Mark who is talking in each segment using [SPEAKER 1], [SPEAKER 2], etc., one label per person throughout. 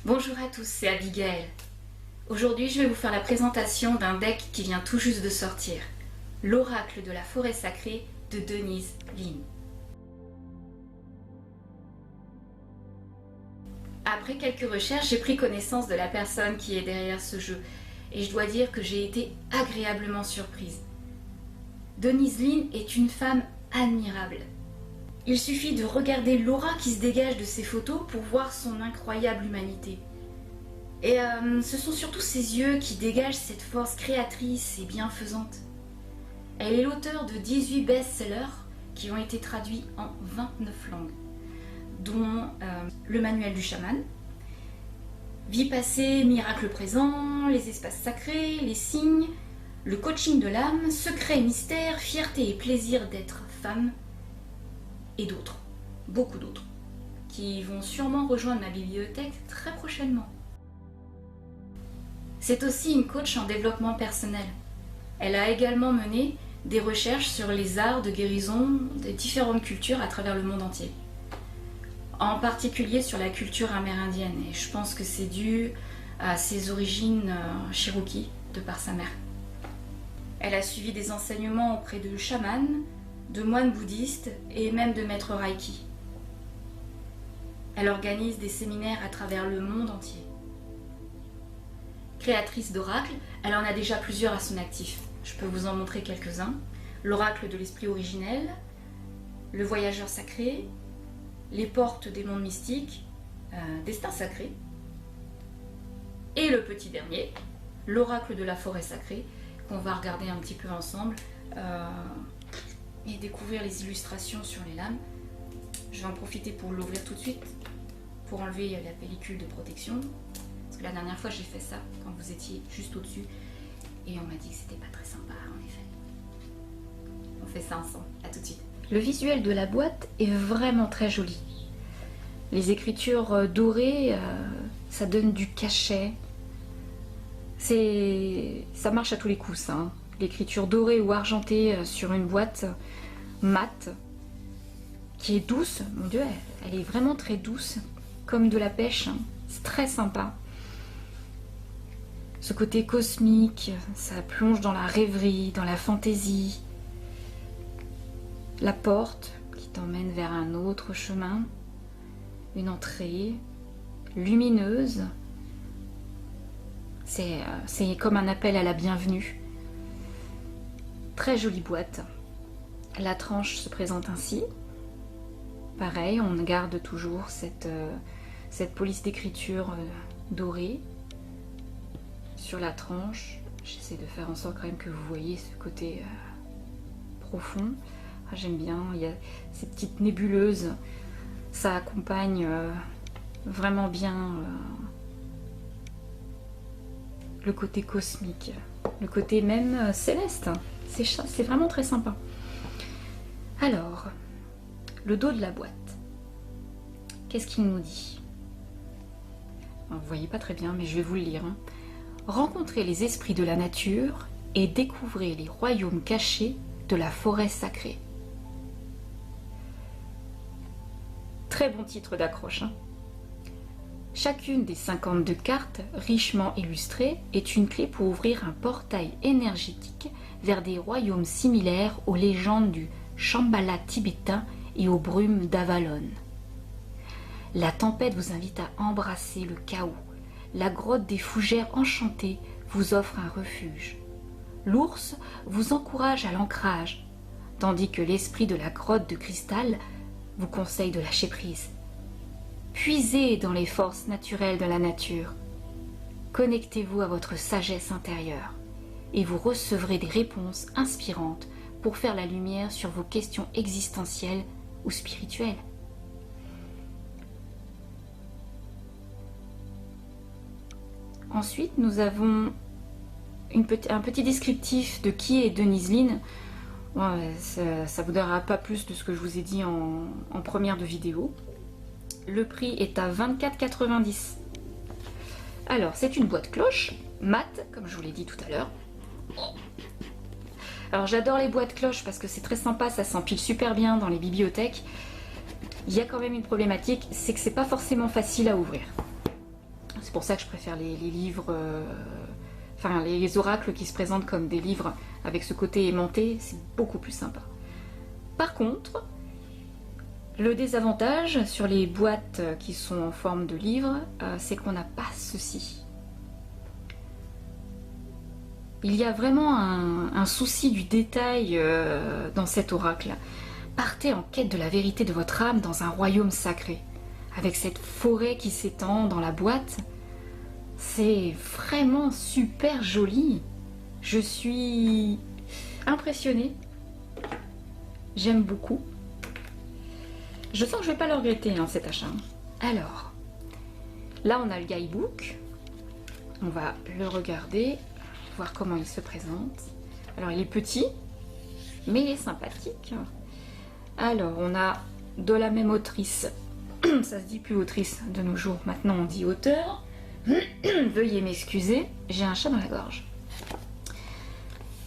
[SPEAKER 1] Bonjour à tous, c'est Abigail. Aujourd'hui, je vais vous faire la présentation d'un deck qui vient tout juste de sortir, l'Oracle de la forêt sacrée de Denise Linn. Après quelques recherches, j'ai pris connaissance de la personne qui est derrière ce jeu et je dois dire que j'ai été agréablement surprise. Denise Linn est une femme admirable. Il suffit de regarder l'aura qui se dégage de ses photos pour voir son incroyable humanité. Et ce sont surtout ses yeux qui dégagent cette force créatrice et bienfaisante. Elle est l'auteure de 18 best-sellers qui ont été traduits en 29 langues, dont le manuel du chaman, Vie passée, miracle présent, les espaces sacrés, les signes, le coaching de l'âme, secret et mystère, fierté et plaisir d'être femme, et d'autres, beaucoup d'autres, qui vont sûrement rejoindre ma bibliothèque très prochainement. C'est aussi une coach en développement personnel. Elle a également mené des recherches sur les arts de guérison des différentes cultures à travers le monde entier. En particulier sur la culture amérindienne, et je pense que c'est dû à ses origines cherokee, de par sa mère. Elle a suivi des enseignements auprès de chamans, de moines bouddhistes et même de maîtres reiki. Elle organise des séminaires à travers le monde entier. Créatrice d'oracles, elle en a déjà plusieurs à son actif. Je peux vous en montrer quelques-uns. L'oracle de l'esprit originel, le voyageur sacré, les portes des mondes mystiques, destin sacré, et le petit dernier, l'oracle de la forêt sacrée, qu'on va regarder un petit peu ensemble et découvrir les illustrations sur les lames. Je vais en profiter pour l'ouvrir tout de suite, pour enlever la pellicule de protection. Parce que la dernière fois j'ai fait ça quand vous étiez juste au-dessus et on m'a dit que c'était pas très sympa en effet. On fait ça ensemble, à tout de suite. Le visuel de la boîte est vraiment très joli. Les écritures dorées, ça donne du cachet. Ça marche à tous les coups ça. Hein. L'écriture dorée ou argentée sur une boîte mate, qui est douce, mon Dieu, elle est vraiment très douce, comme de la pêche. Hein. C'est très sympa. Ce côté cosmique, ça plonge dans la rêverie, dans la fantaisie. La porte qui t'emmène vers un autre chemin, une entrée lumineuse. C'est comme un appel à la bienvenue. Très jolie boîte. La tranche se présente ainsi. Pareil, on garde toujours cette police d'écriture dorée sur la tranche. J'essaie de faire en sorte quand même que vous voyez ce côté profond. Ah, j'aime bien, il y a ces petites nébuleuses, ça accompagne vraiment bien le côté cosmique, le côté même céleste. C'est vraiment très sympa. Alors, le dos de la boîte, qu'est-ce qu'il nous dit? Vous voyez pas très bien, mais je vais vous le lire. Hein. Rencontrez les esprits de la nature et découvrez les royaumes cachés de la forêt sacrée. Très bon titre d'accroche. Hein. Chacune des 52 cartes, richement illustrées, est une clé pour ouvrir un portail énergétique vers des royaumes similaires aux légendes du Shambhala tibétain et aux brumes d'Avalon. La tempête vous invite à embrasser le chaos. La grotte des fougères enchantées vous offre un refuge. L'ours vous encourage à l'ancrage, tandis que l'esprit de la grotte de cristal vous conseille de lâcher prise. Puisez dans les forces naturelles de la nature. Connectez-vous à votre sagesse intérieure et vous recevrez des réponses inspirantes pour faire la lumière sur vos questions existentielles ou spirituelles. Ensuite, nous avons un petit descriptif de qui est Denise Linn. Ouais, ça vous donnera pas plus de ce que je vous ai dit en première de vidéo. Le prix est à 24,90 €. Alors, c'est une boîte cloche, mat, comme je vous l'ai dit tout à l'heure. Alors, j'adore les boîtes cloches parce que c'est très sympa, ça s'empile super bien dans les bibliothèques. Il y a quand même une problématique, c'est que c'est pas forcément facile à ouvrir.
[SPEAKER 2] C'est pour ça que je préfère les livres, enfin les oracles qui se présentent comme des livres avec ce côté aimanté, c'est beaucoup plus sympa. Par contre, le désavantage sur les boîtes qui sont en forme de livre, c'est qu'on n'a pas ceci. Il y a vraiment un souci du détail dans cet oracle. Partez en quête de la vérité de votre âme dans un royaume sacré. Avec cette forêt qui s'étend dans la boîte, c'est vraiment super joli. Je suis impressionnée. J'aime beaucoup. Je sens que je ne vais pas le regretter, hein, cet achat. Alors, là on a le guidebook. On va le regarder, voir comment il se présente. Alors il est petit, mais il est sympathique. Alors on a de la même autrice. Ça se dit plus autrice de nos jours, maintenant on dit auteur. Veuillez m'excuser, j'ai un chat dans la gorge.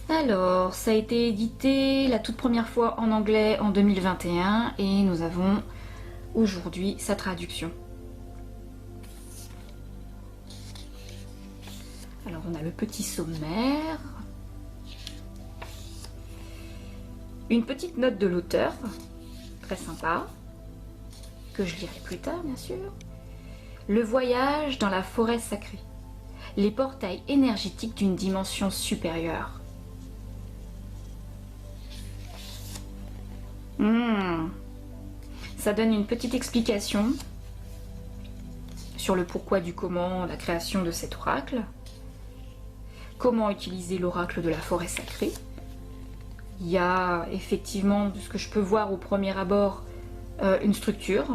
[SPEAKER 2] Alors, ça a été édité la toute première fois en anglais en 2021 et nous avons aujourd'hui sa traduction. Alors, on a le petit sommaire, une petite note de l'auteur, très sympa, que je lirai plus tard bien sûr. Le voyage dans la forêt sacrée, les portails énergétiques d'une dimension supérieure. Ça donne une petite explication sur le pourquoi du comment, la création de cet oracle. Comment utiliser l'oracle de la forêt sacrée. Il y a effectivement, de ce que je peux voir au premier abord, une structure.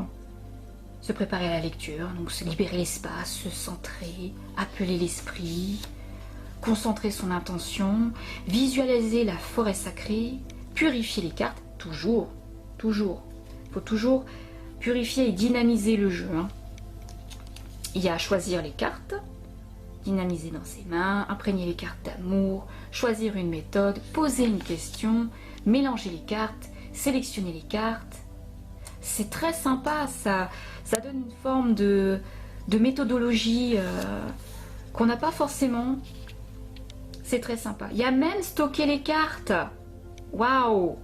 [SPEAKER 2] Se préparer à la lecture, donc se libérer l'espace, se centrer, appeler l'esprit, concentrer son intention, visualiser la forêt sacrée, purifier les cartes, toujours. Il faut toujours purifier et dynamiser le jeu. Hein. Il y a à choisir les cartes, dynamiser dans ses mains, imprégner les cartes d'amour, choisir une méthode, poser une question, mélanger les cartes, sélectionner les cartes. C'est très sympa, ça donne une forme de méthodologie qu'on n'a pas forcément. C'est très sympa. Il y a même stocker les cartes. Waouh!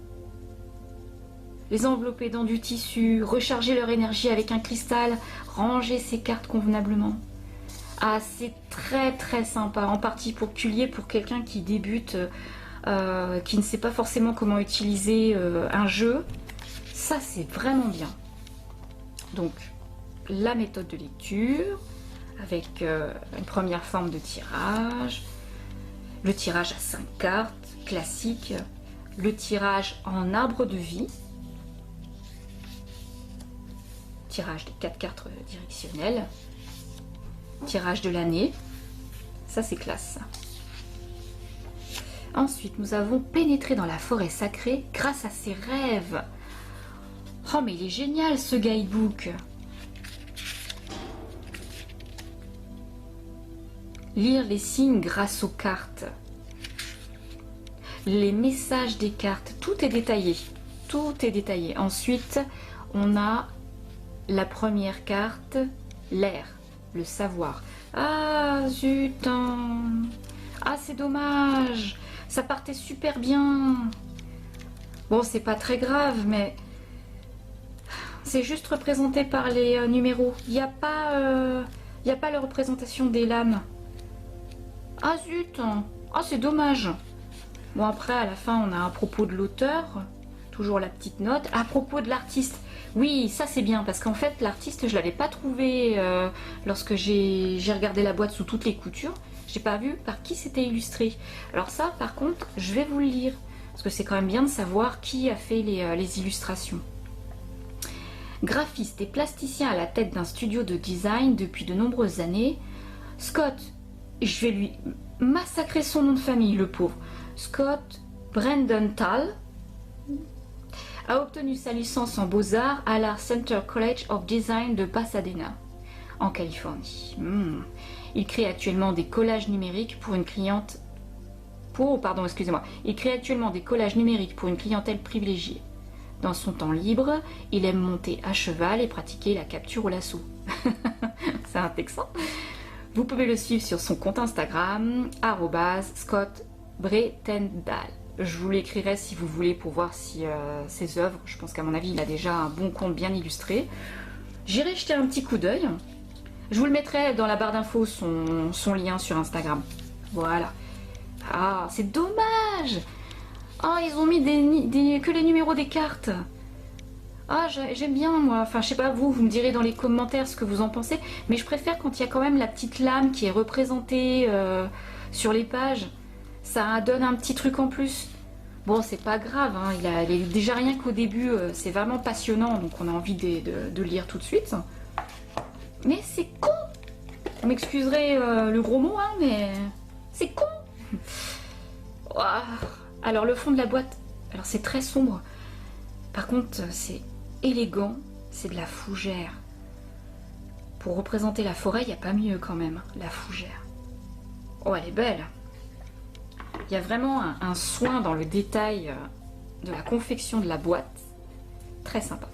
[SPEAKER 2] Les envelopper dans du tissu, recharger leur énergie avec un cristal, ranger ses cartes convenablement. Ah, c'est très sympa, en particulier pour quelqu'un qui débute, qui ne sait pas forcément comment utiliser un jeu. Ça, c'est vraiment bien. Donc, la méthode de lecture, avec une première forme de tirage, le tirage à 5 cartes, classique, le tirage en arbre de vie, tirage des 4 cartes directionnelles, tirage de l'année, ça c'est classe. Ensuite, nous avons pénétré dans la forêt sacrée grâce à ses rêves. Oh mais il est génial ce guidebook. Lire les signes grâce aux cartes. Les messages des cartes, tout est détaillé. Tout est détaillé. Ensuite, on a la première carte, l'air, le savoir. Ah zut, hein. Ah c'est dommage. Ça partait super bien. Bon, c'est pas très grave, mais c'est juste représenté par les numéros. Il n'y a pas la représentation des lames. Ah zut. Ah c'est dommage. Bon après à la fin on a à propos de l'auteur. Toujours la petite note. À propos de l'artiste. Oui ça c'est bien parce qu'en fait l'artiste je l'avais pas trouvé lorsque j'ai regardé la boîte sous toutes les coutures. J'ai pas vu par qui c'était illustré. Alors ça par contre je vais vous le lire. Parce que c'est quand même bien de savoir qui a fait les illustrations. Graphiste et plasticien à la tête d'un studio de design depuis de nombreuses années, Scott, je vais lui massacrer son nom de famille, le pauvre, Scott Brendenthal, a obtenu sa licence en beaux-arts à la Center College of Design de Pasadena, en Californie. Il crée actuellement des collages numériques pour une cliente... Il crée actuellement des collages numériques pour une clientèle privilégiée. Dans son temps libre, il aime monter à cheval et pratiquer la capture au lasso. C'est un Texan. Vous pouvez le suivre sur son compte Instagram, @ScottBretendal. Je vous l'écrirai si vous voulez pour voir si ses œuvres, je pense qu'à mon avis il a déjà un bon compte bien illustré. J'irai jeter un petit coup d'œil. Je vous le mettrai dans la barre d'infos, son lien sur Instagram. Voilà. Ah, c'est dommage. Ah, ils ont mis que les numéros des cartes. Ah, j'aime bien moi, enfin je sais pas vous me direz dans les commentaires ce que vous en pensez, mais je préfère quand il y a quand même la petite lame qui est représentée sur les pages, ça donne un petit truc en plus. Bon, c'est pas grave, hein. Il est déjà rien qu'au début, c'est vraiment passionnant, donc on a envie de lire tout de suite. Mais c'est con. Vous m'excuserez le gros mot, hein, mais c'est con. Ouah. Alors le fond de la boîte, alors c'est très sombre, par contre c'est élégant, c'est de la fougère. Pour représenter la forêt, il n'y a pas mieux quand même, la fougère. Oh, elle est belle. Il y a vraiment un soin dans le détail de la confection de la boîte. Très sympa.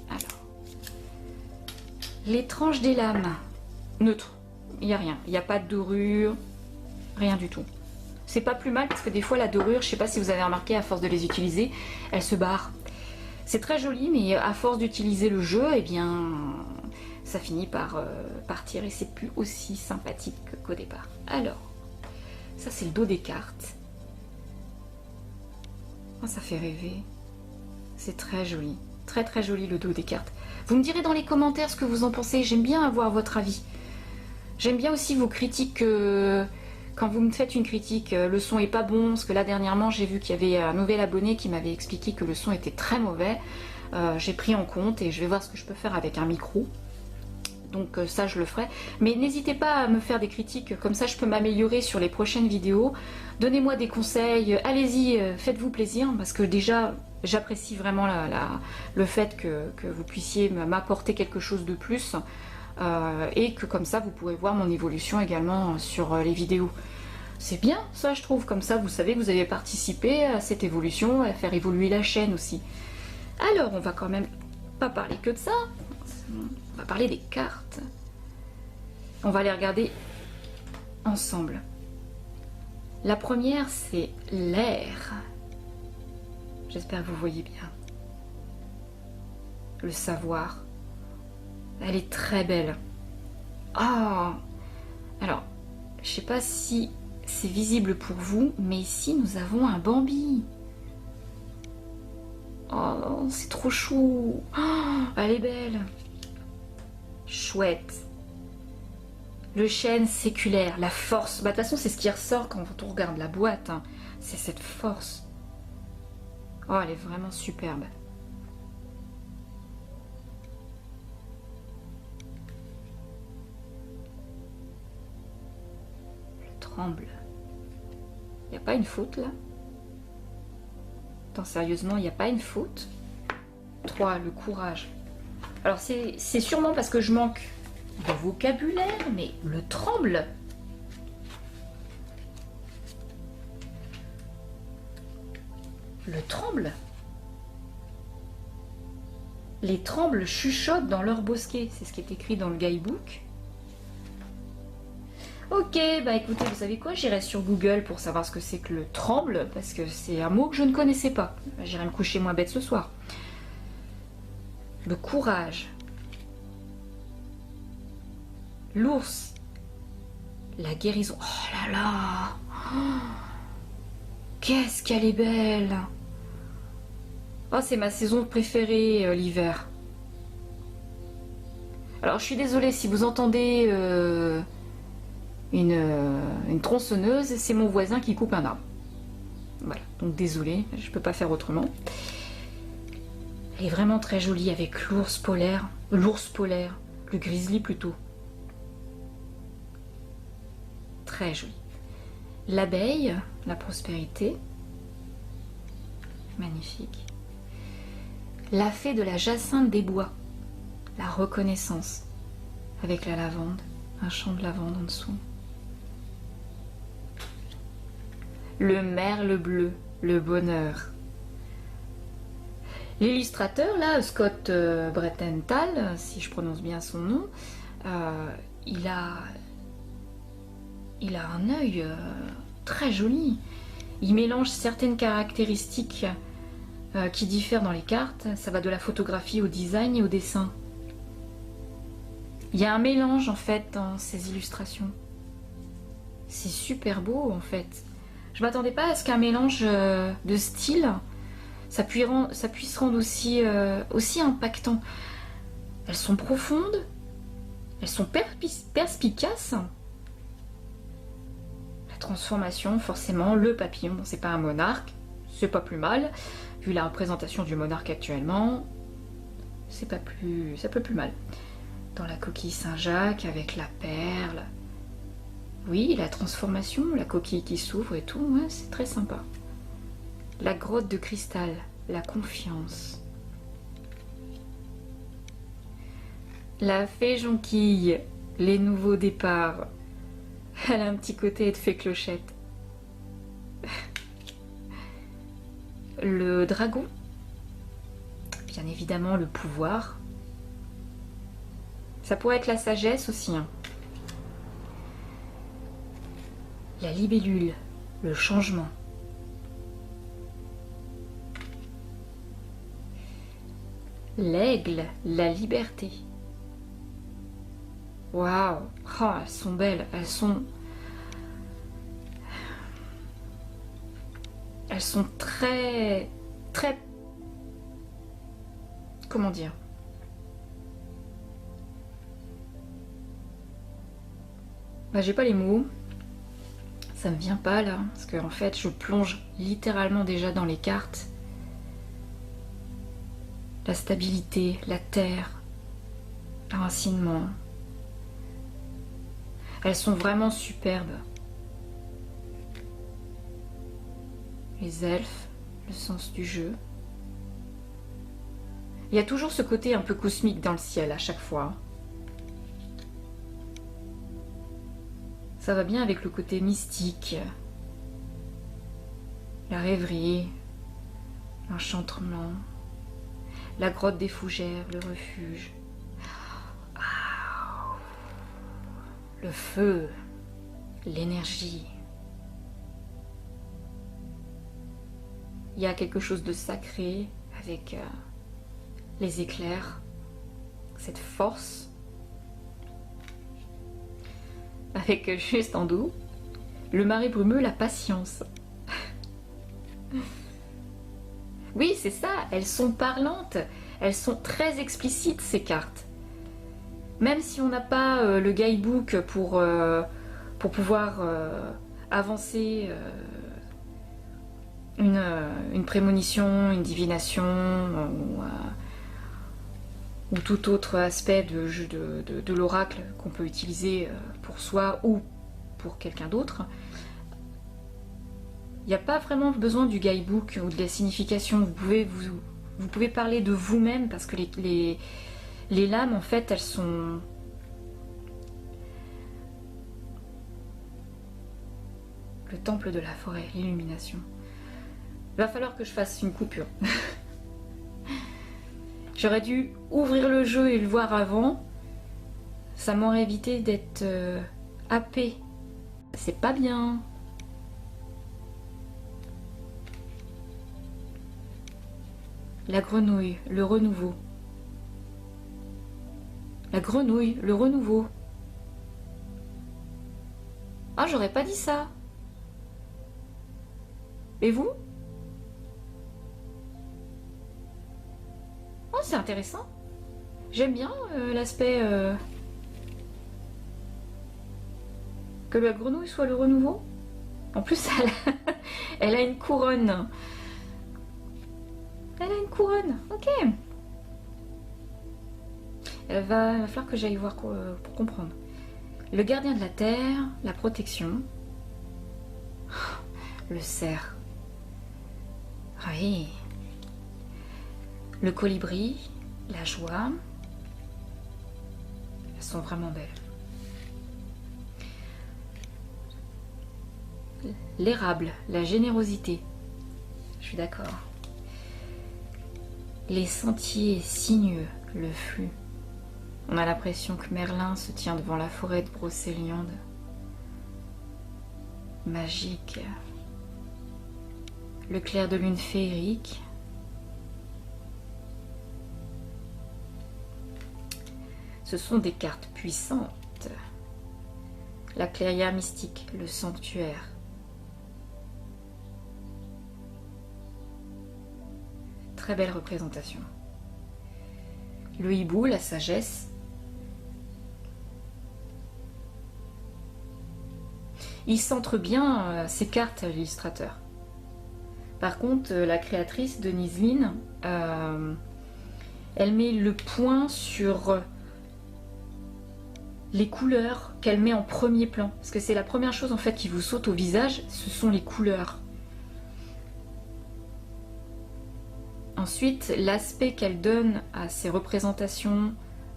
[SPEAKER 2] Alors, les tranches des lames, neutres. Il n'y a rien. Il n'y a pas de dorure, rien du tout. C'est pas plus mal parce que des fois la dorure, je sais pas si vous avez remarqué, à force de les utiliser, elle se barre. C'est très joli, mais à force d'utiliser le jeu, eh bien, ça finit par partir et c'est plus aussi sympathique qu'au départ. Alors, ça c'est le dos des cartes. Oh, ça fait rêver. C'est très joli. Très très joli le dos des cartes. Vous me direz dans les commentaires ce que vous en pensez. J'aime bien avoir votre avis. J'aime bien aussi vos critiques. Quand vous me faites une critique, le son est pas bon. Parce que là dernièrement j'ai vu qu'il y avait un nouvel abonné qui m'avait expliqué que le son était très mauvais. J'ai pris en compte et je vais voir ce que je peux faire avec un micro. Donc ça je le ferai, mais n'hésitez pas à me faire des critiques, comme ça je peux m'améliorer sur les prochaines vidéos. Donnez-moi des conseils, allez-y, faites-vous plaisir, parce que déjà j'apprécie vraiment le fait que vous puissiez m'apporter quelque chose de plus, et que comme ça vous pourrez voir mon évolution également sur les vidéos. C'est bien ça je trouve, comme ça vous savez que vous avez participé à cette évolution, à faire évoluer la chaîne aussi. Alors on va quand même pas parler que de ça. On va parler des cartes. On va les regarder ensemble. La première, c'est l'air. J'espère que vous voyez bien. Le savoir. Elle est très belle. Ah! Alors, je sais pas si c'est visible pour vous, mais ici, nous avons un Bambi. Oh, c'est trop chou. Oh, elle est belle. Chouette. Le chêne séculaire, la force. Bah, de toute façon, c'est ce qui ressort quand on regarde la boîte. Hein. C'est cette force. Oh, elle est vraiment superbe. Je tremble. Il n'y a pas une faute là? Attends, sérieusement, il n'y a pas une faute? 3. Le courage. Alors c'est sûrement parce que je manque de vocabulaire, mais le tremble. Le tremble. Les trembles chuchotent dans leur bosquet. C'est ce qui est écrit dans le guidebook. Ok, bah écoutez, vous savez quoi? J'irai sur Google pour savoir ce que c'est que le tremble, parce que c'est un mot que je ne connaissais pas. J'irai me coucher moins bête ce soir. Le courage. L'ours. La guérison. Oh là là. Oh, qu'est-ce qu'elle est belle. Oh, c'est ma saison préférée, l'hiver. Alors, je suis désolée si vous entendez une tronçonneuse. C'est mon voisin qui coupe un arbre. Voilà, donc désolée, je peux pas faire autrement. Elle est vraiment très jolie avec l'ours polaire, le grizzly plutôt. Très jolie. L'abeille, la prospérité. Magnifique. La fée de la jacinthe des bois, la reconnaissance. Avec la lavande, un champ de lavande en dessous. Le merle bleu, le bonheur. L'illustrateur, là, Scott Bretendal, si je prononce bien son nom, il a il a un œil très joli. Il mélange certaines caractéristiques qui diffèrent dans les cartes. Ça va de la photographie au design et au dessin. Il y a un mélange en fait dans ces illustrations. C'est super beau en fait. Je m'attendais pas à ce qu'un mélange de style, ça puisse rendre aussi impactant. Elles sont profondes, elles sont perspicaces. La transformation, forcément, le papillon, c'est pas un monarque, c'est pas plus mal. Vu la représentation du monarque actuellement, c'est pas plus mal. Dans la coquille Saint-Jacques avec la perle. Oui, la transformation, la coquille qui s'ouvre et tout, ouais, c'est très sympa. La grotte de cristal, la confiance. La fée jonquille, les nouveaux départs. Elle a un petit côté de fée clochette. Le dragon, bien évidemment le pouvoir. Ça pourrait être la sagesse aussi. Hein. La libellule, le changement. L'aigle, la liberté. Waouh, oh, elles sont belles, elles sont très, très, comment dire? Bah, j'ai pas les mots. Ça me vient pas là, parce que en fait je plonge littéralement déjà dans les cartes. La stabilité, la terre, l'enracinement. Elles sont vraiment superbes. Les elfes, le sens du jeu. Il y a toujours ce côté un peu cosmique dans le ciel à chaque fois. Ça va bien avec le côté mystique, la rêverie, l'enchantement, la grotte des fougères, le refuge, le feu, l'énergie. Il y a quelque chose de sacré avec les éclairs, cette force. Avec juste en dessous, le marais brumeux, la patience. Oui, c'est ça, elles sont parlantes, elles sont très explicites ces cartes. Même si on n'a pas le guidebook pour pouvoir avancer une prémonition, une divination ou tout autre aspect de l'oracle qu'on peut utiliser pour soi ou pour quelqu'un d'autre, il n'y a pas vraiment besoin du guidebook ou de la signification. Vous pouvez parler de vous-même parce que les lames, en fait, elles sont... Le temple de la forêt, l'illumination. Il va falloir que je fasse une coupure. J'aurais dû ouvrir le jeu et le voir avant. Ça m'aurait évité d'être happée. C'est pas bien. La grenouille, le renouveau. La grenouille, le renouveau. Ah, j'aurais pas dit ça. Et vous ? Oh, c'est intéressant. J'aime bien l'aspect que la grenouille soit le renouveau. En plus, elle a une couronne. Elle a une couronne, ok. Il va falloir que j'aille voir pour comprendre. Le gardien de la terre, la protection. Le cerf. Oui. Le colibri, la joie. Elles sont vraiment belles. L'érable, la générosité. Je suis d'accord. Les sentiers sinueux, le flux. On a l'impression que Merlin se tient devant la forêt de Brocéliande. magique. Le clair de lune féerique. Ce sont des cartes puissantes. La clairière mystique, le sanctuaire. Très belle représentation. Le hibou, la sagesse. Il centre bien ses cartes, l'illustrateur. Par contre, la créatrice, Denise Lin, elle met le point sur les couleurs qu'elle met en premier plan. Parce que c'est la première chose en fait qui vous saute au visage, ce sont les couleurs. Ensuite, l'aspect qu'elle donne à ces représentations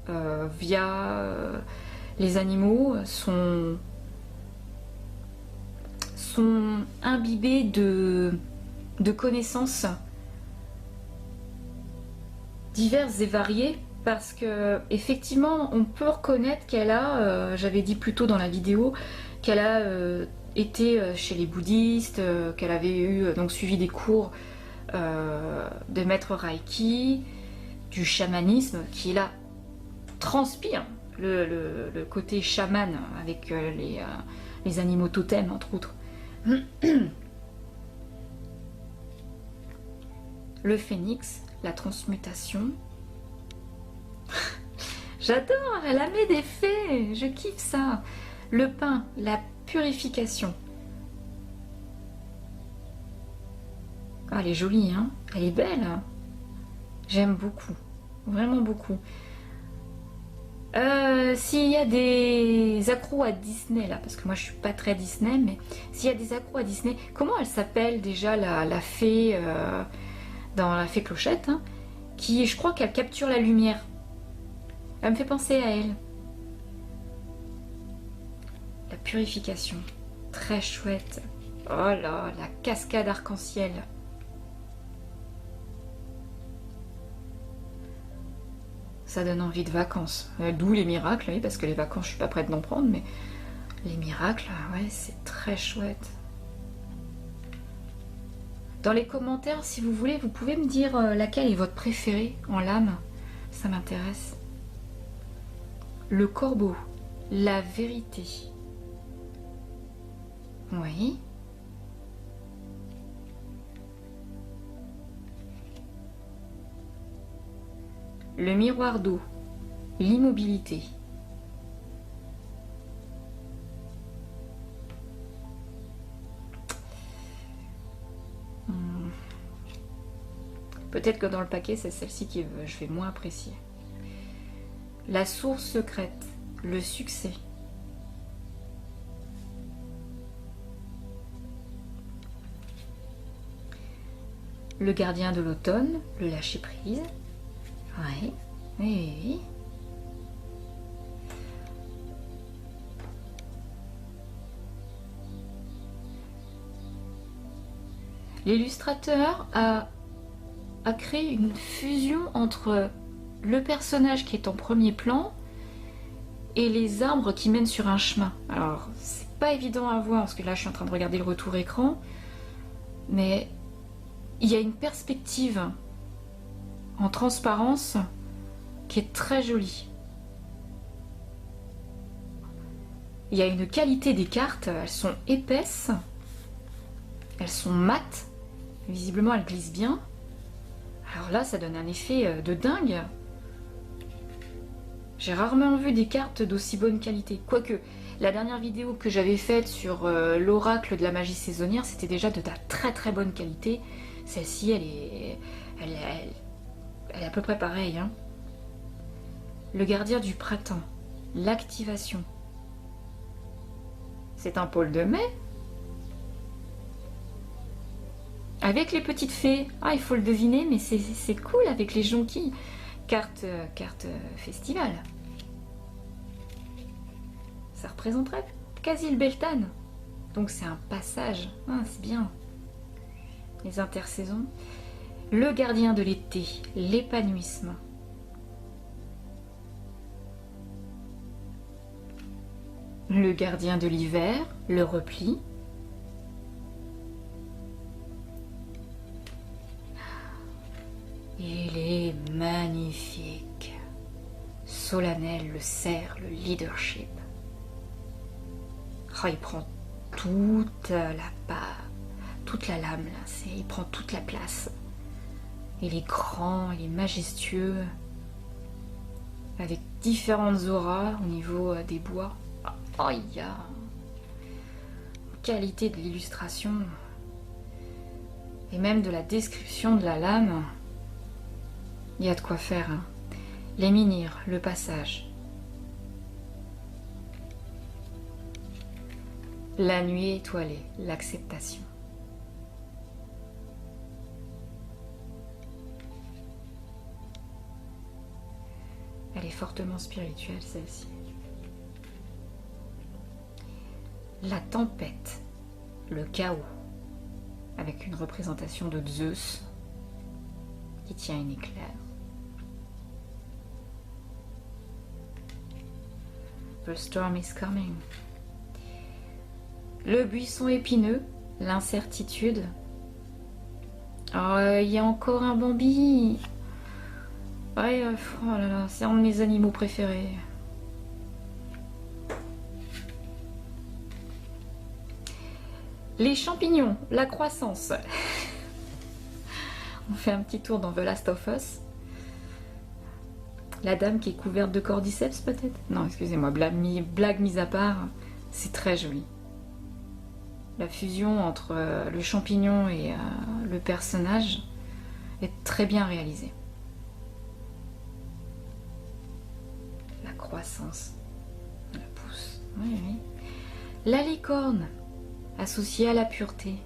[SPEAKER 2] via les animaux sont imbibés de connaissances diverses et variées, parce que effectivement on peut reconnaître qu'elle a, j'avais dit plus tôt dans la vidéo, qu'elle a été chez les bouddhistes, qu'elle avait eu donc suivi des cours de maître Reiki, du chamanisme, qui là transpire le côté chaman avec les animaux totems entre autres. Le phénix, la transmutation. J'adore, elle a mis des fées, je kiffe ça. Le pain, la purification. Ah, elle est jolie, hein. Elle est belle. Hein. J'aime beaucoup, vraiment beaucoup. S'il y a des accros à Disney là, parce que moi je suis pas très Disney, mais s'il y a des accros à Disney, comment elle s'appelle déjà la fée dans la fée Clochette, hein, qui, je crois qu'elle capture la lumière. Elle me fait penser à elle. La purification, très chouette. Oh là, la cascade arc-en-ciel. Ça donne envie de vacances. D'où les miracles, oui, parce que les vacances, je suis pas prête d'en prendre, mais les miracles, ouais, c'est très chouette. Dans les commentaires, si vous voulez, vous pouvez me dire laquelle est votre préférée en lame. Ça m'intéresse. Le corbeau, la vérité. Oui. Le miroir d'eau, l'immobilité. Peut-être que dans le paquet, c'est celle-ci que je vais moins apprécier. La source secrète, le succès. Le gardien de l'automne, le lâcher-prise. Oui, oui, oui. L'illustrateur a créé une fusion entre le personnage qui est en premier plan et les arbres qui mènent sur un chemin. Alors, c'est pas évident à voir parce que là, je suis en train de regarder le retour écran, mais il y a une perspective en transparence qui est très jolie. Il y a une qualité des cartes, elles sont épaisses, elles sont mates, visiblement elles glissent bien. Alors là, ça donne un effet de dingue. J'ai rarement vu des cartes d'aussi bonne qualité. Quoique, la dernière vidéo que j'avais faite sur l'oracle de la magie saisonnière, c'était déjà de la très très bonne qualité. Celle-ci, elle est à peu près pareille. Hein. Le gardien du printemps, l'activation. C'est un pôle de mai. Avec les petites fées. Ah, il faut le deviner, mais c'est cool avec les jonquilles. Carte festival. Ça représenterait quasi le Beltane. Donc c'est un passage. Ah, c'est bien. Les intersaisons. Le gardien de l'été, l'épanouissement. Le gardien de l'hiver, le repli. magnifique. Solennel, le cerf, le leadership. Oh, il prend toute toute la lame, là. Il prend toute la place. Il est grand, il est majestueux, avec différentes auras au niveau des bois. Oh, il y a une qualité de l'illustration et même de la description de la lame. Il y a de quoi faire, hein. Les menhirs, le passage. La nuit étoilée, l'acceptation. Elle est fortement spirituelle, celle-ci. La tempête, le chaos, avec une représentation de Zeus qui tient une éclair. The storm is coming. Le buisson épineux, l'incertitude. Oh, il y a encore un Bambi. Ouais, oh là là, c'est un de mes animaux préférés. Les champignons, la croissance. On fait un petit tour dans The Last of Us. La dame qui est couverte de cordyceps peut-être? Non, excusez-moi, blague mise à part, c'est très joli. La fusion entre le champignon et le personnage est très bien réalisée. La croissance, la pousse, oui, oui. La licorne, associée à la pureté,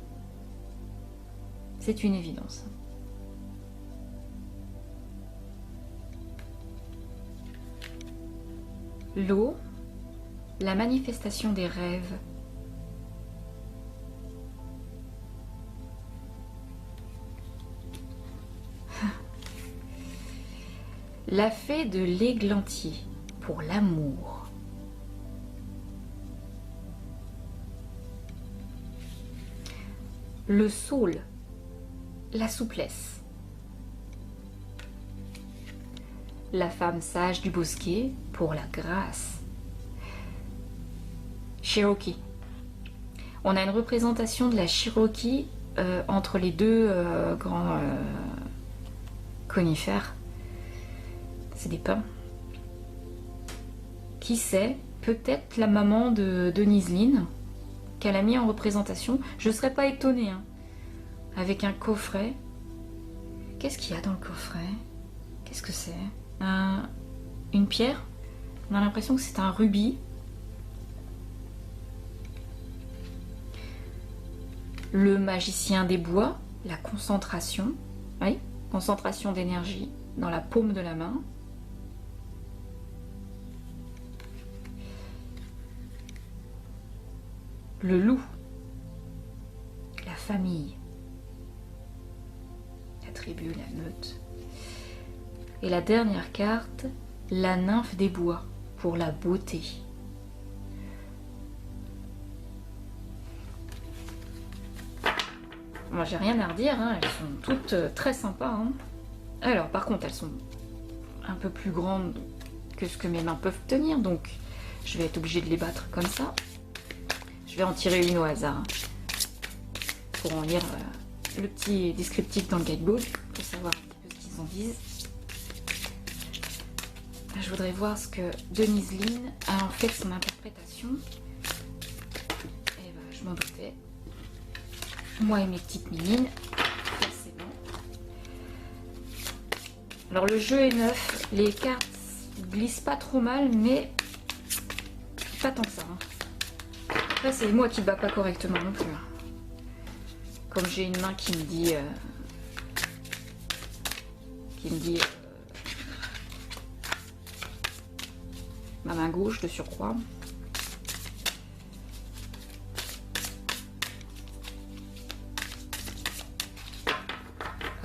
[SPEAKER 2] c'est une évidence. L'eau, la manifestation des rêves. La fée de l'églantier pour l'amour. Le saule, la souplesse. La femme sage du bosquet pour la grâce. Cherokee. On a une représentation de la Cherokee entre les deux grands conifères. C'est des pins. Qui sait, peut-être la maman de Denise Lynn, qu'elle a mis en représentation. Je ne serais pas étonnée, hein. Avec un coffret. Qu'est-ce qu'il y a dans le coffret? Qu'est-ce que c'est? Une pierre? On a l'impression que c'est un rubis. Le magicien des bois, la concentration. Oui, concentration d'énergie dans la paume de la main. Le loup, la famille, la tribu, la meute. Et la dernière carte, la nymphe des bois, pour la beauté. Moi, j'ai rien à redire, hein. Elles sont toutes très sympas, hein. Alors, par contre, elles sont un peu plus grandes que ce que mes mains peuvent tenir, donc je vais être obligée de les battre comme ça. Je vais en tirer une au hasard pour en lire le petit descriptif dans le guidebook pour savoir un petit peu ce qu'ils en disent. Je voudrais voir ce que Denise Lynn a en fait son interprétation. Et ben, je m'en doutais. Moi et mes petites minines, forcément. Alors le jeu est neuf, les cartes glissent pas trop mal, mais pas tant que ça, hein. Après, c'est moi qui bats pas correctement non plus. Comme j'ai une main qui me dit... ma main gauche de surcroît.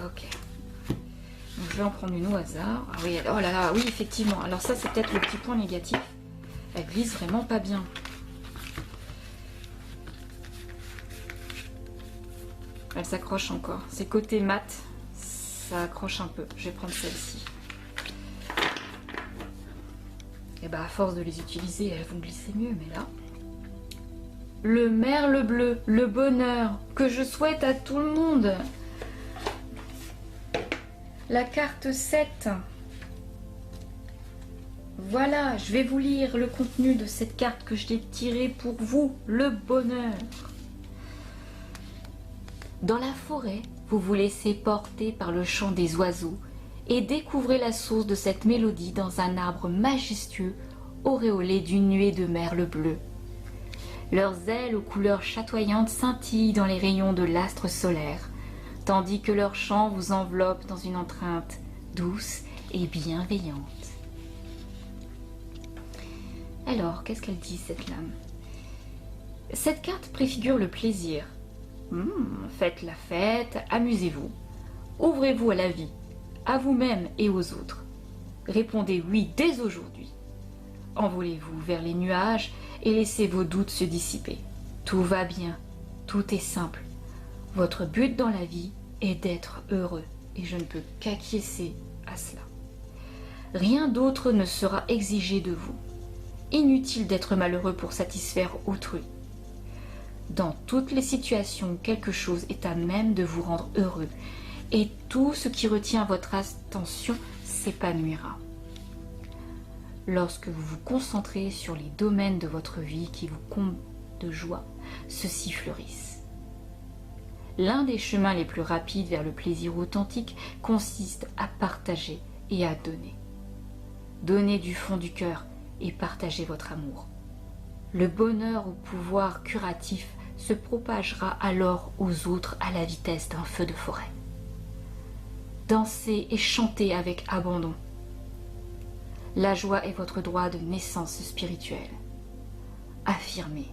[SPEAKER 2] Ok. Donc, je vais en prendre une au hasard. Ah oui, oh là là, oui, effectivement. Alors ça, c'est peut-être le petit point négatif. Elle glisse vraiment pas bien. Elle s'accroche encore. Ces côtés mat, ça accroche un peu. Je vais prendre celle-ci. à force de les utiliser, elles vont glisser mieux, mais là... Le merle bleu, le bonheur que je souhaite à tout le monde. La carte 7. Voilà, je vais vous lire le contenu de cette carte que je l'ai tirée pour vous, le bonheur. Dans la forêt, vous vous laissez porter par le chant des oiseaux et découvrez la source de cette mélodie dans un arbre majestueux auréolé d'une nuée de merles bleus. Leurs ailes aux couleurs chatoyantes scintillent dans les rayons de l'astre solaire, tandis que leur chant vous enveloppe dans une empreinte douce et bienveillante. Alors, qu'est-ce qu'elle dit, cette lame? Cette carte préfigure le plaisir. Faites la fête, amusez-vous. Ouvrez-vous à la vie, à vous-même et aux autres. Répondez oui dès aujourd'hui. Envolez-vous vers les nuages et laissez vos doutes se dissiper. Tout va bien, tout est simple. Votre but dans la vie est d'être heureux et je ne peux qu'acquiescer à cela. Rien d'autre ne sera exigé de vous. Inutile d'être malheureux pour satisfaire autrui. Dans toutes les situations, quelque chose est à même de vous rendre heureux et tout ce qui retient votre attention s'épanouira. Lorsque vous vous concentrez sur les domaines de votre vie qui vous comblent de joie, ceux-ci fleurissent. L'un des chemins les plus rapides vers le plaisir authentique consiste à partager et à donner. Donnez du fond du cœur et partagez votre amour. Le bonheur au pouvoir curatif se propagera alors aux autres à la vitesse d'un feu de forêt. Dansez et chantez avec abandon. La joie est votre droit de naissance spirituelle. Affirmez.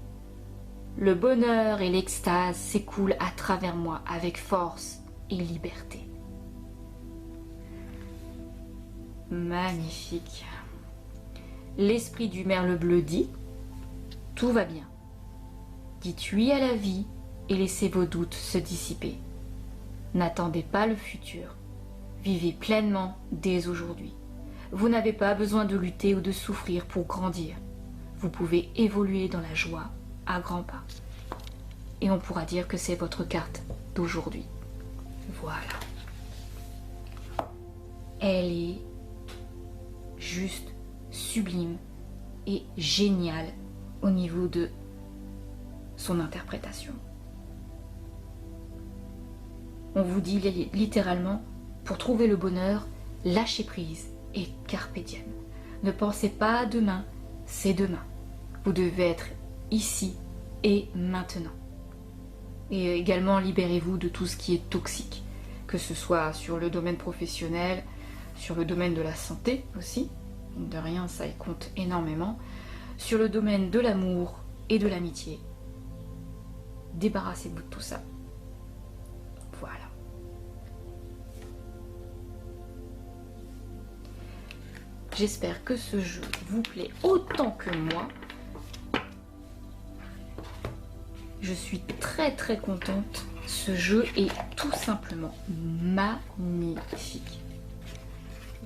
[SPEAKER 2] Le bonheur et l'extase s'écoulent à travers moi avec force et liberté. Magnifique. L'esprit du merle bleu dit « Tout va bien. Dites oui à la vie et laissez vos doutes se dissiper. N'attendez pas le futur. Vivez pleinement dès aujourd'hui. Vous n'avez pas besoin de lutter ou de souffrir pour grandir. Vous pouvez évoluer dans la joie à grands pas. Et on pourra dire que c'est votre carte d'aujourd'hui. Voilà. Elle est juste sublime et géniale au niveau de son interprétation. On vous dit littéralement, pour trouver le bonheur, lâchez prise et carpe diem. Ne pensez pas à demain, c'est demain. Vous devez être ici et maintenant. Et également, libérez-vous de tout ce qui est toxique, que ce soit sur le domaine professionnel, sur le domaine de la santé aussi, de rien, ça y compte énormément, sur le domaine de l'amour et de l'amitié. Débarrassez-vous de tout ça. Voilà. J'espère que ce jeu vous plaît autant que moi. Je suis très très contente. Ce jeu est tout simplement magnifique.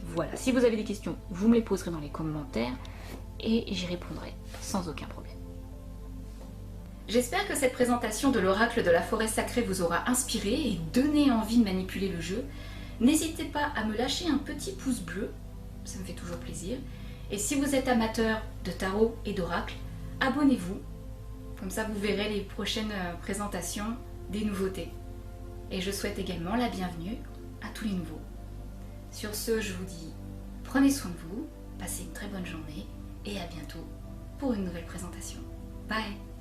[SPEAKER 2] Voilà, si vous avez des questions, vous me les poserez dans les commentaires et j'y répondrai sans aucun problème.
[SPEAKER 1] J'espère que cette présentation de l'oracle de la forêt sacrée vous aura inspiré et donné envie de manipuler le jeu. N'hésitez pas à me lâcher un petit pouce bleu, ça me fait toujours plaisir. Et si vous êtes amateur de tarot et d'oracle, abonnez-vous. Comme ça vous verrez les prochaines présentations des nouveautés. Et je souhaite également la bienvenue à tous les nouveaux. Sur ce, je vous dis, prenez soin de vous, passez une très bonne journée et à bientôt pour une nouvelle présentation. Bye!